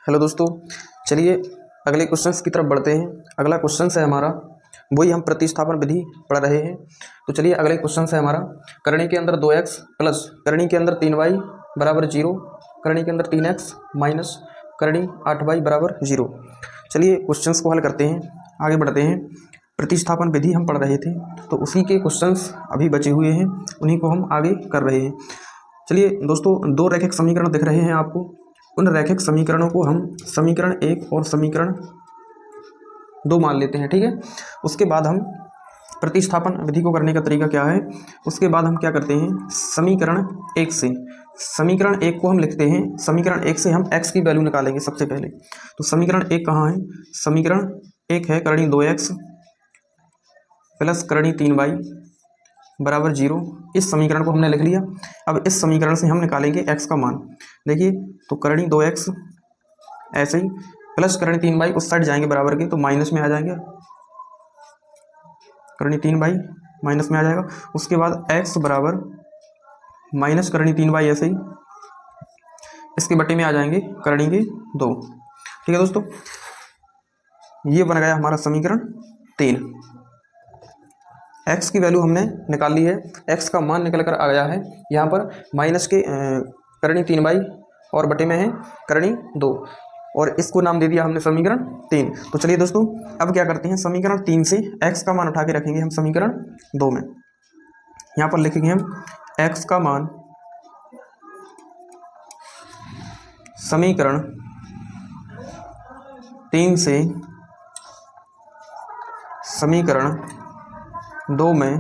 Hello दोस्तों, चलिए अगले क्वेश्चंस की तरफ बढ़ते हैं। अगला क्वेश्चन है हमारा, वही हम प्रतिस्थापन विधि पढ़ रहे हैं। तो चलिए अगले क्वेश्चन है हमारा, करणी के अंदर 2x प्लस करणी के अंदर 3y बराबर 0, करणी के अंदर 3x माइनस करणी 8y बराबर 0। चलिए क्वेश्चंस को हल करते हैं, आगे बढ़ते हैं। प्रतिस्थापन विधि हम पढ़ रहे थे, तो उसी के क्वेश्चंस अभी बचे हुए हैं, उन्हीं को हम आगे कर रहे हैं। चलिए दोस्तों, दो रैखिक समीकरण दिख रहे हैं आपको। उन रैखिक समीकरणों को हम समीकरण 1 और समीकरण 2 मान लेते हैं, ठीक है। उसके बाद हम प्रतिस्थापन विधि को करने का तरीका क्या है, उसके बाद हम क्या करते हैं, समीकरण 1 से समीकरण 1 को हम लिखते हैं। समीकरण 1 से हम x की वैल्यू निकालेंगे सबसे पहले। तो समीकरण 1 कहाँ है, समीकरण 1 है करणी 2x प्लस करणी 3y बराबर 0। इस समीकरण को हमने लिख लिया। अब इस समीकरण से हम निकालेंगे x का मान। देखिए, तो करणी 2x ऐसे ही प्लस करणी 3y, उस साइड जाएंगे बराबर के, तो माइनस में आ जाएंगे, करणी 3y माइनस में आ जाएगा। उसके बाद x बराबर माइनस करणी 3y, ऐसे ही इसके बटे में आ जाएंगे करणी के 2। ठीक है दोस्तों, ये बन गया हमारा समीकरण 3। x की वैल्यू हमने निकाल ली है, x का मान निकल कर आ गया है यहाँ पर माइनस के करणी 3y और बटे में है करणी 2, और इसको नाम दे दिया हमने समीकरण 3। तो चलिए दोस्तों, अब क्या करते हैं, समीकरण 3 से x का मान उठा के रखेंगे हम समीकरण 2 में। यहाँ पर लिखेंगे हम x का मान समीकरण 3 से समीकरण 2 में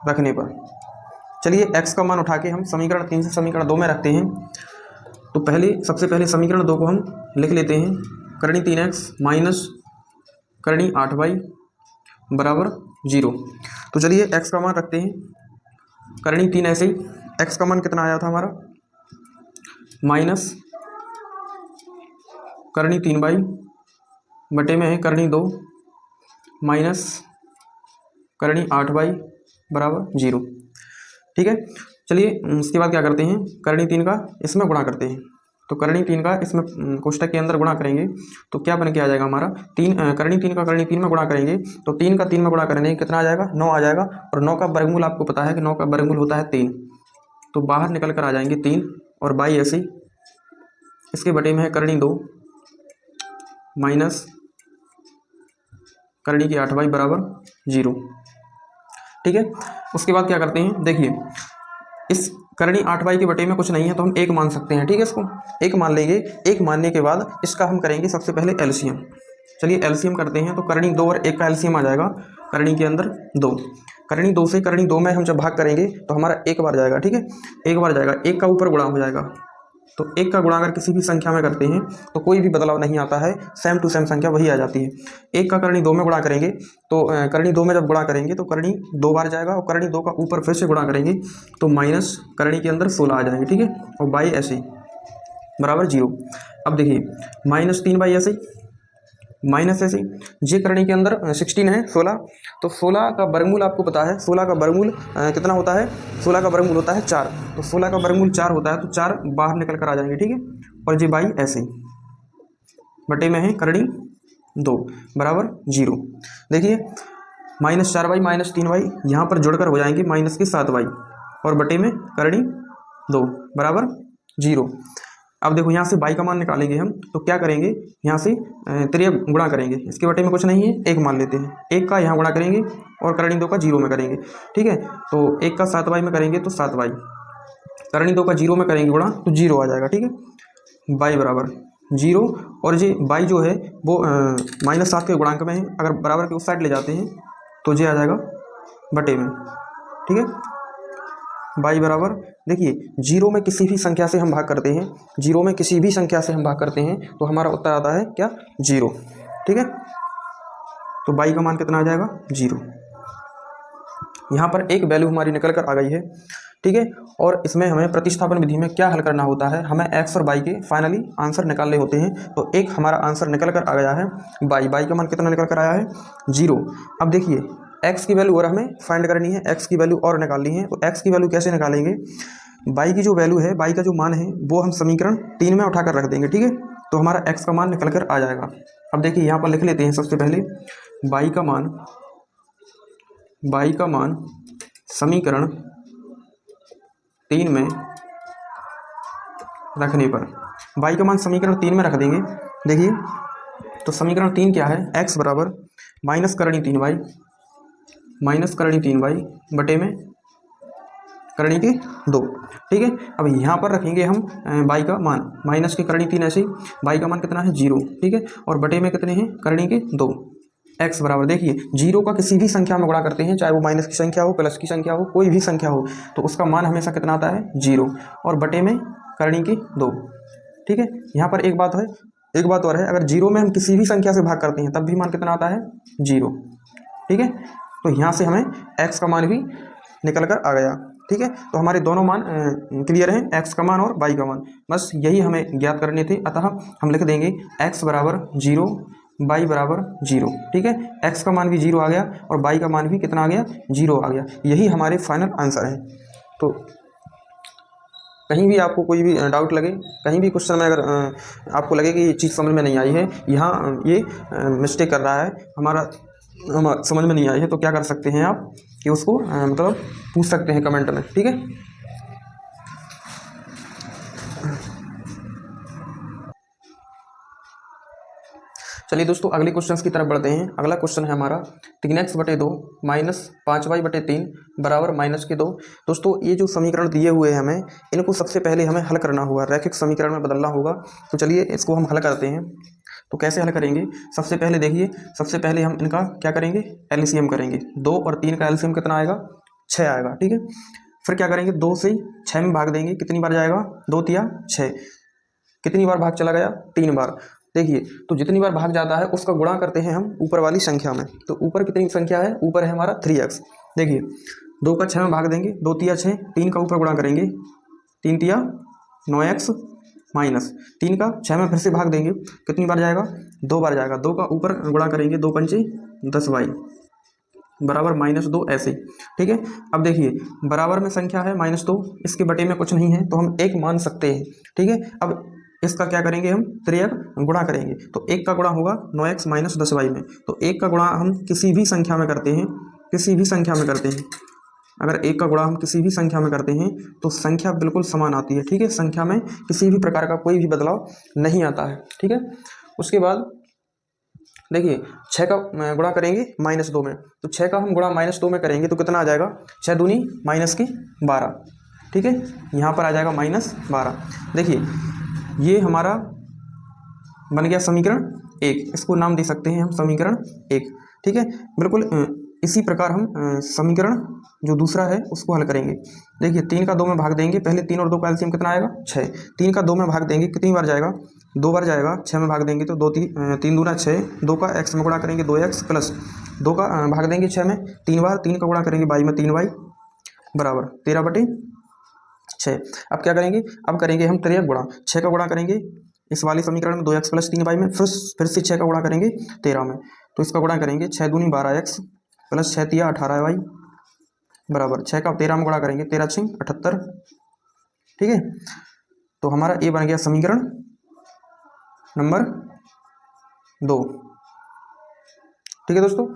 रखने पर, चलिए x का मान उठा के हम समीकरण 3 से समीकरण 2 में रखते हैं। तो सबसे पहले समीकरण 2 को हम लिख लेते हैं, करणी 3x माइनस करणी 8y बराबर 0। तो चलिए x का मान रखते हैं, करणी 3 ऐसे ही, x का मान कितना आया था हमारा, माइनस करणी 3y बटे में है करणी 2 माइनस करणी 8y बराबर 0। ठीक है, चलिए उसके बाद क्या करते हैं, करणी 3 का इसमें गुणा करते हैं। तो करणी 3 का इसमें कोष्टक के अंदर गुणा करेंगे तो क्या बन के आ जाएगा हमारा, करणी 3 का करणी 3 में गुणा करेंगे तो 3 का 3 में गुणा करेंगे कितना आ जाएगा, 9 आ जाएगा। और 9 का वर्गमूल आपको पता है कि 9 का वर्गमूल होता है 3, तो बाहर निकल कर आ जाएंगे 3 और बाई ऐसे ही, इसके बटे में है करणी 2 माइनस करणी की 8y बराबर 0। ठीक है, उसके बाद क्या करते हैं, देखिए इस करणी 8y के बटे में कुछ नहीं है तो हम 1 मान सकते हैं। ठीक है, इसको 1 मान लेंगे। 1 मानने के बाद इसका हम करेंगे सबसे पहले एलसीएम। चलिए एलसीएम करते हैं, तो करणी 2 और 1 का एलसीएम आ जाएगा करणी के अंदर 2। करणी 2 से करणी 2 में हम जब भाग करेंगे तो हमारा 1 बार जाएगा। ठीक है, 1 बार जाएगा, 1 का ऊपर गुणा हो जाएगा। तो 1 का गुणा अगर किसी भी संख्या में करते हैं तो कोई भी बदलाव नहीं आता है, सेम टू सेम संख्या वही आ जाती है। 1 का करणी 2 में गुणा करेंगे तो करणी 2 में जब गुणा करेंगे तो करणी 2 बार जाएगा, और करणी 2 का ऊपर फिर से गुणा करेंगे तो माइनस करणी के अंदर 16 आ जाएंगे। ठीक है, और बाई ऐसे ही बराबर 0। अब देखिए माइनस 3 बाई ऐसे ही, माइनस ऐसे ही, जे करणी के अंदर 16 है 16, तो 16 का वर्गमूल आपको पता है, 16 का वर्गमूल कितना होता है, 16 का वर्गमूल होता है 4। तो 16 का वर्गमूल 4 होता है, तो 4 बाहर निकल कर आ जाएंगे। ठीक है, और जे बाई ऐसे ही बटे में है करणी 2 बराबर 0। देखिए माइनस 4y माइनस 3y यहाँ पर जुड़कर हो जाएंगे माइनस के 7y, और बटे में करणी 2 बराबर 0। अब देखो यहाँ से y का मान निकालेंगे हम, तो क्या करेंगे, यहाँ से त्रिय गुणा करेंगे, इसके बटे में कुछ नहीं है, 1 मान लेते हैं। 1 का यहाँ गुणा करेंगे और करणी 2 का 0 में करेंगे। ठीक है, तो 1 का 7y में करेंगे तो 7y, करणी 2 का 0 में करेंगे गुणा तो 0 आ जाएगा। ठीक है, y बराबर 0, और ये y जो है वो -7 के गुणांक में है, अगर बराबर के उस साइड ले जाते हैं तो ये आ जाएगा बटे में। ठीक है, y बराबर, देखिए 0 में किसी भी संख्या से हम भाग करते हैं, 0 में किसी भी संख्या से हम भाग करते हैं तो हमारा उत्तर आता है क्या, 0। ठीक है, तो y का मान कितना आ जाएगा, 0। यहाँ पर एक वैल्यू हमारी निकल कर आ गई है। ठीक है, और इसमें हमें प्रतिस्थापन विधि में क्या हल करना होता है, हमें x और y के फाइनली आंसर निकालने होते हैं। तो एक हमारा आंसर निकल कर आ गया है y का मान कितना निकल कर आया है, 0। अब देखिए x की वैल्यू और हमें फाइंड करनी है, x की वैल्यू और निकालनी है। तो x की वैल्यू कैसे निकालेंगे, y की जो वैल्यू है, y का जो मान है वो हम समीकरण 3 में उठाकर रख देंगे, ठीक है। तो हमारा x का मान निकल कर आ जाएगा। अब देखिए यहाँ पर लिख लेते हैं सबसे पहले y का मान समीकरण 3 में रखने पर, y का मान समीकरण 3 में रख देंगे। देखिए तो समीकरण 3 क्या है, x बराबर माइनस करणी 3y बटे में करणी के 2, ठीक है। अब यहाँ पर रखेंगे हम y का मान, माइनस के करणी 3 ऐसे ही, y का मान कितना है 0, ठीक है, और बटे में कितने हैं करणी के 2। x बराबर देखिए 0 का किसी भी संख्या में गुणा करते हैं, चाहे वो माइनस की संख्या हो, प्लस की संख्या हो, कोई भी संख्या हो, तो उसका मान हमेशा कितना आता है 0, और बटे में करणी के 2, ठीक है। यहाँ पर एक बात और है, अगर 0 में हम किसी भी संख्या से भाग करते हैं तब भी मान कितना आता है 0, ठीक है। तो यहाँ से हमें x का मान भी निकल कर आ गया, ठीक है। तो हमारे दोनों मान क्लियर हैं, x का मान और y का मान, बस यही हमें ज्ञात करने थे। अतः हम लिख देंगे x बराबर 0, y बराबर 0, ठीक है। x का मान भी 0 आ गया और y का मान भी कितना आ गया 0 आ गया। यही हमारे फाइनल आंसर है। तो कहीं भी आपको कोई भी डाउट लगे, कहीं भी क्वेश्चन में अगर आपको लगे कि ये चीज़ समझ में नहीं आई है, यहाँ ये मिस्टेक कर रहा है, हमारा समझ में नहीं आई है, तो क्या कर सकते हैं आप कि उसको मतलब पूछ सकते हैं कमेंट में, ठीक है। चलिए दोस्तों अगले क्वेश्चन की तरफ बढ़ते हैं। अगला क्वेश्चन है हमारा 3x/2 माइनस 5y/3 बराबर -2। दोस्तों ये जो समीकरण दिए हुए हैं हमें, इनको सबसे पहले हमें हल करना होगा, रैखिक समीकरण में बदलना होगा। तो चलिए इसको हम हल करते हैं। तो कैसे हल करेंगे, सबसे पहले देखिए, सबसे पहले हम इनका क्या करेंगे, एलसीएम करेंगे। 2 और 3 का एलसीएम कितना आएगा, 6 आएगा, ठीक है। फिर क्या करेंगे, 2 से 6 में भाग देंगे, कितनी बार जाएगा, 2 तिया 6, कितनी बार भाग चला गया, 3 बार। देखिए तो जितनी बार भाग जाता है उसका गुणा करते हैं हम ऊपर वाली संख्या में। तो ऊपर कितनी संख्या है, ऊपर है हमारा 3x। देखिए 2 का 6 में भाग देंगे, 2 तिया 6, 3 का ऊपर गुणा करेंगे, 3 तिया 9x माइनस 3 का 6 में फिर से भाग देंगे, कितनी बार जाएगा, 2 बार जाएगा। 2 का ऊपर गुणा करेंगे, 2 पंचे 10y बराबर -2 ऐसे, ठीक है। अब देखिए बराबर में संख्या है -2, इसके बटे में कुछ नहीं है तो हम 1 मान सकते हैं, ठीक है। अब इसका क्या करेंगे, हम 3 गुणा करेंगे। तो 1 का गुणा होगा 9x माइनस 10y में। तो 1 का गुणा हम किसी भी संख्या में करते हैं, किसी भी संख्या में करते हैं, अगर 1 का गुणा हम किसी भी संख्या में करते हैं तो संख्या बिल्कुल समान आती है, ठीक है। संख्या में किसी भी प्रकार का कोई भी बदलाव नहीं आता है, ठीक है। उसके बाद देखिए 6 का गुणा करेंगे -2 में, तो 6 का हम गुणा -2 में करेंगे तो कितना आ जाएगा, 6 दूनी -12, ठीक है। यहाँ पर आ जाएगा -12। देखिए ये हमारा बन गया समीकरण 1, इसको नाम दे सकते हैं हम समीकरण 1, ठीक है। बिल्कुल इसी प्रकार हम समीकरण जो दूसरा है उसको हल करेंगे। देखिए 3 का 2 में भाग देंगे, पहले 3 और 2 का एलसीएम कितना आएगा, 6। 3 का 2 में भाग देंगे, कितनी बार जाएगा, 2 बार जाएगा। 6 में भाग देंगे तो 3 दूना 6, 2 का x में गुणा करेंगे 2x प्लस 2 का भाग देंगे 6 में 3 बार, 3 का गुणा करेंगे y में 3y बराबर 13/6। अब क्या करेंगे, अब करेंगे हम 3 गुणा, 6 का गुणा करेंगे इस वाले समीकरण में 2x प्लस 3y में, फिर से 6 का गुणा करेंगे 13 में, तो इसका गुणा करेंगे 6 दूनी 12x प्लस 6 तिया 18y बराबर 6 का 13 में गुणा करेंगे 13 6 78, ठीक है। तो हमारा ये बन गया समीकरण नंबर 2, ठीक है दोस्तों,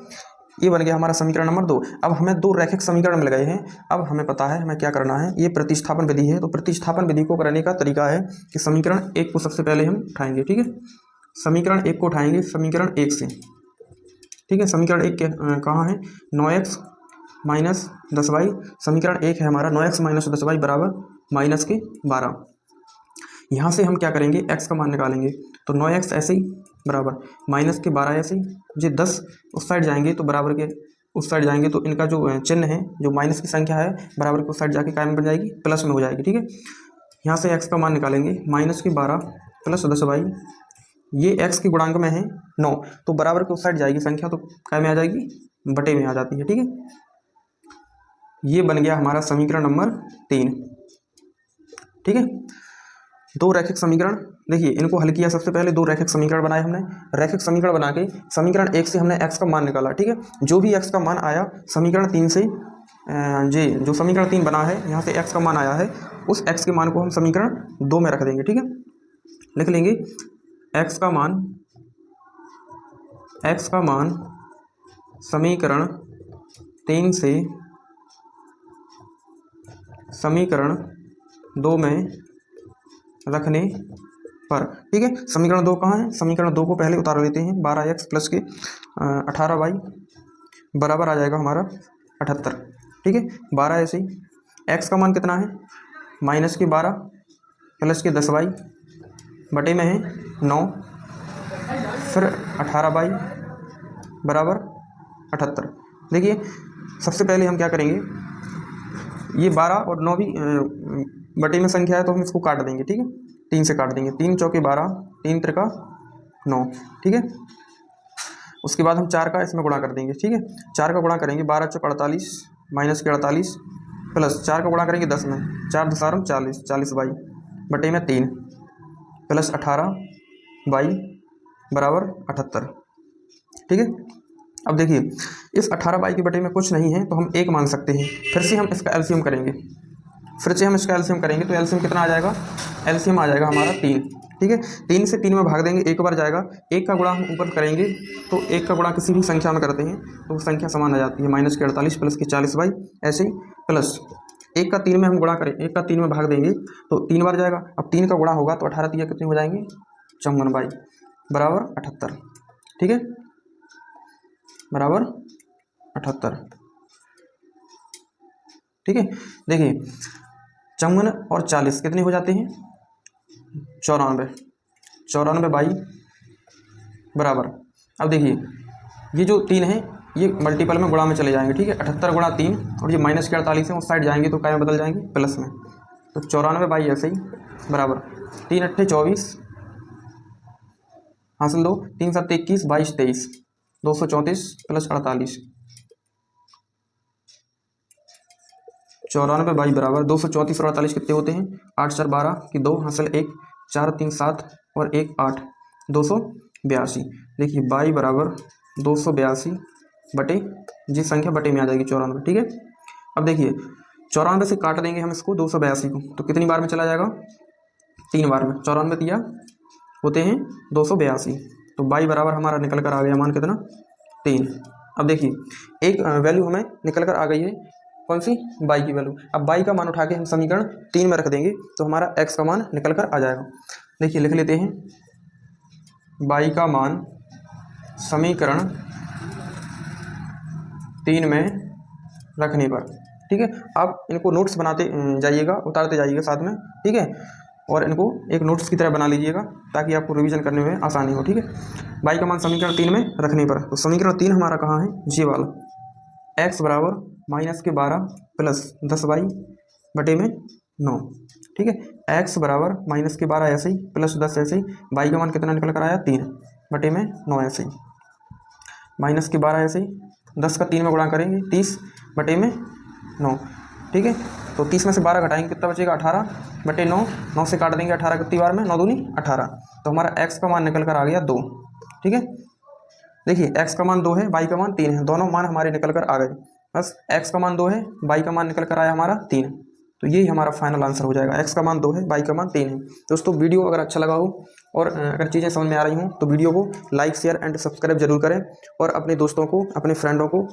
ये बन गया हमारा समीकरण नंबर 2। अब हमें 2 रैखिक समीकरण मिल गए हैं। अब हमें पता है हमें क्या करना है, ये प्रतिस्थापन विधि है। तो प्रतिस्थापन विधि को करने का तरीका है कि समीकरण 1 को सबसे पहले हम उठाएंगे, ठीक है। समीकरण 1 को उठाएंगे समीकरण 1 से, ठीक है। समीकरण 1 के कहाँ है, 9x माइनस 10y। समीकरण 1 है हमारा 9x माइनस 10y बराबर -12। यहाँ से हम क्या करेंगे, x का मान निकालेंगे। तो 9x ऐसे ही बराबर -12 ऐसे ही, जो 10 उस साइड जाएंगे तो बराबर के उस साइड जाएंगे तो इनका जो चिन्ह है, जो माइनस की संख्या है, बराबर के उस साइड जाके क्या में बन जाएगी, प्लस में हो जाएगी, ठीक है। यहाँ से x का मान निकालेंगे, -12 प्लस 10y, ये x के गुणांक में है 9, तो बराबर के उस साइड जाएगी संख्या तो क्या में आ जाएगी, बटे में आ जाती है, ठीक है। ये बन गया हमारा समीकरण नंबर 3, ठीक है। 2 रैखिक समीकरण, देखिए इनको हल किया। सबसे पहले 2 रैखिक समीकरण बनाए हमने। रैखिक समीकरण बना के समीकरण 1 से हमने x का मान निकाला, ठीक है। जो भी x का मान आया समीकरण 3 से जी जो समीकरण 3 बना है, यहाँ से x का मान आया है, उस x के मान को हम समीकरण 2 में रख देंगे। ठीक है, लिख लेंगे x का मान समीकरण 3 से समीकरण 2 में रखने पर। ठीक है, समीकरण 2 कहाँ है? समीकरण 2 को पहले उतार लेते हैं। 12x प्लस के 18y बराबर आ जाएगा हमारा 78। ठीक है, 12 ऐसे ही, x का मान कितना है? माइनस के 12 प्लस के 10y बटे में है 9, फिर 18y बराबर 78। देखिए सबसे पहले हम क्या करेंगे, ये 12 और 9 भी बटे में संख्या है तो हम इसको काट देंगे। ठीक है, 3 से काट देंगे, 3 चौके 12, 3 त्रिका 9। ठीक है, उसके बाद हम 4 का इसमें गुणा कर देंगे। ठीक है, 4 का गुणा करेंगे, 12 चौक 48 माइनस के 48 प्लस 4 का गुणा करेंगे 10 में, 4 दसारम 40, 40y बटे में 3 प्लस 18y बराबर 78। ठीक है, अब देखिए इस 18y के बटे में कुछ नहीं है तो हम 1 मान सकते हैं। फिर से हम इसका एलसीएम करेंगे, तो एलसीएम कितना आ जाएगा? एलसीएम आ जाएगा हमारा 3। ठीक है, 3 से 3 में भाग देंगे, 1 बार जाएगा, 1 का गुणा हम ऊपर करेंगे तो 1 का गुणा किसी भी संख्या में करते हैं तो वो संख्या समान आ जाती है। माइनस के 48 प्लस के 40y ऐसे ही, प्लस 1 का 3 में हम गुणा करें, 1 का 3 में भाग देंगे तो 3 बार जाएगा। अब 3 का गुणा होगा तो 18 3 कितने हो जाएंगे? 54y बराबर 78। ठीक है, बराबर 78। ठीक है, देखिए 54 और 40 कितने हो जाते हैं? 94y बराबर। अब देखिए ये जो 3 है ये मल्टीपल में गुणा में चले जाएंगे। ठीक है, 78 गुणा 3 और ये माइनस के 48 है उस साइड जाएंगे तो क्या में बदल जाएंगे? प्लस में। तो 94y ऐसे ही बराबर 3 अट्ठे 24 हासिल 2, 3 7 21 22 23 234 प्लस 48 94y बराबर 234 और 48 कितने होते हैं? 8 4 12 की 2 हासिल 1 4 3 7 और 1 8 282। देखिए y बराबर 282 बटे जी संख्या बटे में आ जाएगी 94। ठीक है, अब देखिए 94 से काट देंगे हम इसको 282 को तो कितनी बार में चला जाएगा? 3 बार में। 94 दिया होते हैं 282 तो y बराबर हमारा निकल कर आ गया मान कितना? 3। अब देखिए एक वैल्यू हमें निकल कर आ गई है, कौन सी? y की वैल्यू। अब y का मान उठा के हम समीकरण 3 में रख देंगे तो हमारा x का मान निकल कर आ जाएगा। देखिए लिख लेते हैं y का मान समीकरण 3 में रखने पर। ठीक है, आप इनको नोट्स बनाते जाइएगा, उतारते जाइएगा साथ में। ठीक है, और इनको एक नोट्स की तरह बना लीजिएगा ताकि आपको रिवीजन करने में आसानी हो। ठीक है, y का मान समीकरण 3 में रखने पर, तो समीकरण 3 हमारा कहाँ है? ये वाला, x बराबर माइनस के 12 प्लस 10y बटे में 9। ठीक है, x बराबर माइनस के 12 ऐसे ही प्लस 10 ऐसे ही, y का मान कितना निकल कर आया? 3 बटे में 9 ऐसे ही, माइनस के 12 ऐसे ही, 10 का 3 में गुणा करेंगे 30 बटे में 9। ठीक है, तो 30 में से 12 घटाएंगे कितना बचेगा? 18 बटे 9, 9 से काट देंगे 18 कितनी बार में? 9 दूनी 18। तो हमारा x का मान निकल कर आ गया 2। ठीक है, देखिए x का मान 2 है, y का मान 3 है, दोनों मान हमारे निकल कर आ गए। बस x का मान 2 है, y का मान निकल कर आया हमारा 3, तो यही हमारा फाइनल आंसर हो जाएगा। x का मान 2 है, y का मान 3 है। दोस्तों वीडियो अगर अच्छा लगा हो और अगर चीज़ें समझ में आ रही हों तो वीडियो को लाइक शेयर एंड सब्सक्राइब जरूर करें और अपने दोस्तों को, अपने फ्रेंडों को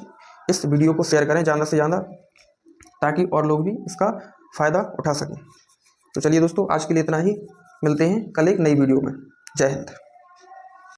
इस वीडियो को शेयर करें ज़्यादा से ज़्यादा, ताकि और लोग भी इसका फ़ायदा उठा सकें। तो चलिए दोस्तों आज के लिए इतना ही, मिलते हैं कल एक नई वीडियो में। जय हिंद।